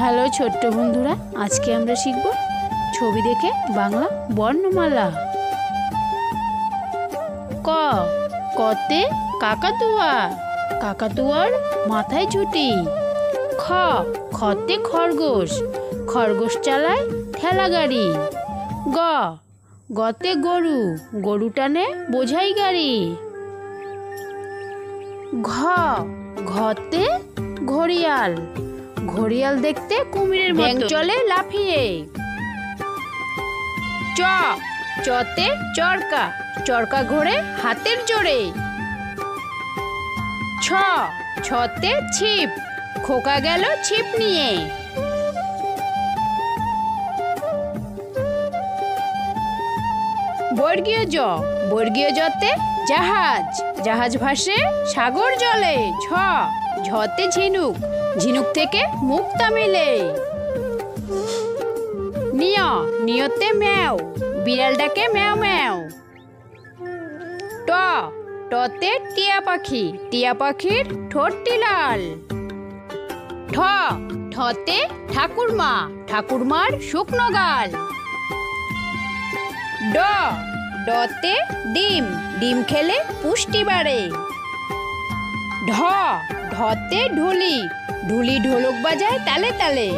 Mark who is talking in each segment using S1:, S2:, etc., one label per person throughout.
S1: Hello ছোট্ট বন্ধুরা, আজকে আমরা শিখব ছবি দেখে বাংলা বর্ণমালা। ক, কতে কাকাতুয়া, কাকাতুয়ার মাথায় ঝুঁটি। খ, খতে খরগোশ, খরগোশ চালায় ঠেলা গাড়ি। গ, গতে গরু, গরু টানে বোঝাই গাড়ি। ঘ, ঘতে ঘড়িয়াল, ঘড়িয়াল দেখতে কুমিরের মতো, ব্যাঙ চলে লাফিয়ে। চ, চতে চরকা, চরকা ঘোরে হাতের জোরে। ছ, ছতে ছিপ, খোকা গেল ছিপ নিয়ে। বর্গীয় জ, বর্গীয় জতে জাহাজ, জাহাজ ভাসে সাগর জলে। ঝ, ঝতে ঝিনুক, ঝিনুক থেকে মুক্তা মেলে। নিয়, নিয়তে ম্যাও, বিড়াল ডাকে ম্যাও ম্যাও। ট, টতে টিয়া পাখি, টিয়া পাখির ঠোঁটটি লাল। ঠ, ঠতে ঠাকুরমা, ঠাকুরমার শুকনো গাল। ড, ডতে ডিম, ডিম খেলে পুষ্টি বাড়ে। ঢ, ঢতে ঢুলি, ঢুলি ঢোলক বাজায় তালে তালে।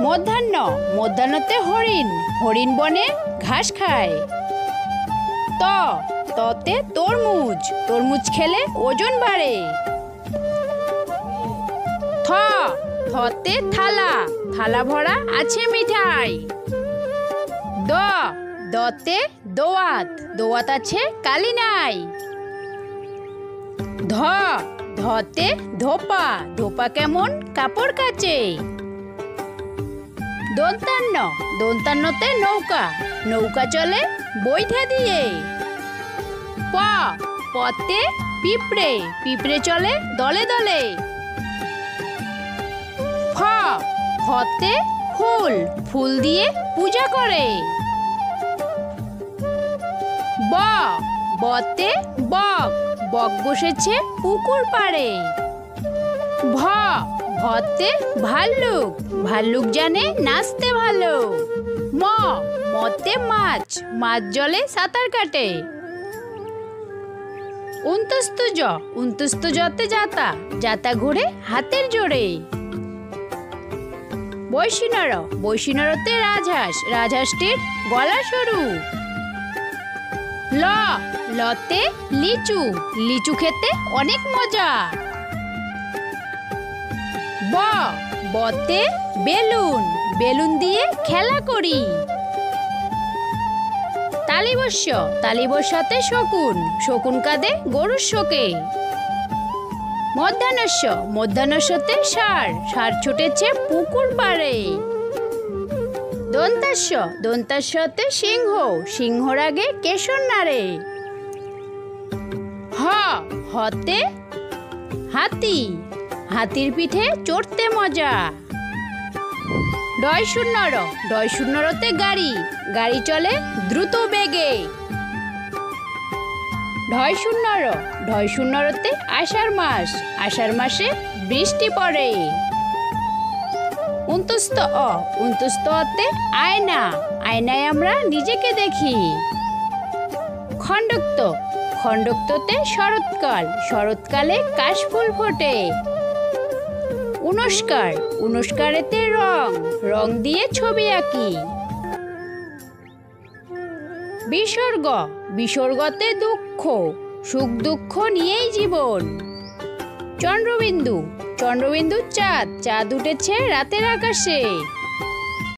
S1: মধ্যাহ্ন, মধ্যাহ্নতে হরিণ, হরিণ বনে ঘাস খায়। ত, ততে তরমুজ, তরমুজ খেলে ওজন বাড়ে। থ, থতে থালা, থালা ভরা আছে মিঠাই। দ, দতে দোয়াত, দোয়াত আছে কালি নাই। ধ, ধতে ধোপা, ধোপা কেমন কাপড় কাচে। দন্তান্ন, দন্তান্নতে নৌকা, নৌকা চলে বৈঠা দিয়ে। প, পতে পিঁপড়ে, পিঁপড়ে চলে দলে দলে। ফ, ফতে ফুল, ফুল দিয়ে পূজা করে। ব, বতে বক, বক বসেছে পুকুর পাড়ে। ভ, ভতে ভাল্লুক, ভাল্লুক জানে নাচতে ভালো। ম, মতে মাছ, মাছ জলে সাঁতার কাটে। উন্তস্তু জ, উন্তস্তু জতে যাতা, যাতা ঘুরে হাতের জোরে। বৈশিনর, বৈশিনরতে রাজহাঁস, রাজহাঁসটির গলা সরু। ল, লতে লিচু, লিচু খেতে অনেক মজা। ব, বতে বেলুন, বেলুন দিয়ে খেলা করি। তালিবস্য, তালিবস্যতে শকুন, শকুন কাঁদে গরুর শোকে। মধ্যাহ্নস্য, মধ্যাহ্নস্যতে ষাঁড়, ষাঁড় ছুটেছে পুকুর পাড়ে। দন্তাস্য, দন্তাস্যতে সিংহ, সিংহর আগে কেশর নাড়ে। হ, হতে হাতি, হাতির পিঠে চড়তে মজা। ডয় শূন্যর, ডয় শূন্যরতে গাড়ি, গাড়ি চলে দ্রুত বেগে। ঢয় শূন্যর, ঢয় শূন্যরতে আষাঢ় মাস, আষাঢ় মাসে বৃষ্টি পড়ে। উন্তস্ত অ, উন্তস্ত অতে আয়না, আয়নায় আমরা নিজেকে দেখি। খণ্ডক্ত, খণ্ডক্ততে শরৎকাল, শরৎকালে কাশফুল ফোটে। উনস্কার, উনস্কারেতে রং, রং দিয়ে ছবি আঁকি। বিসর্গ, বিসর্গতে দুঃখ, সুখ দুঃখ নিয়েই জীবন। চন্দ্রবিন্দু, চন্দ্রবিন্দু চাঁদ, চাঁদ উঠেছে রাতের আকাশে।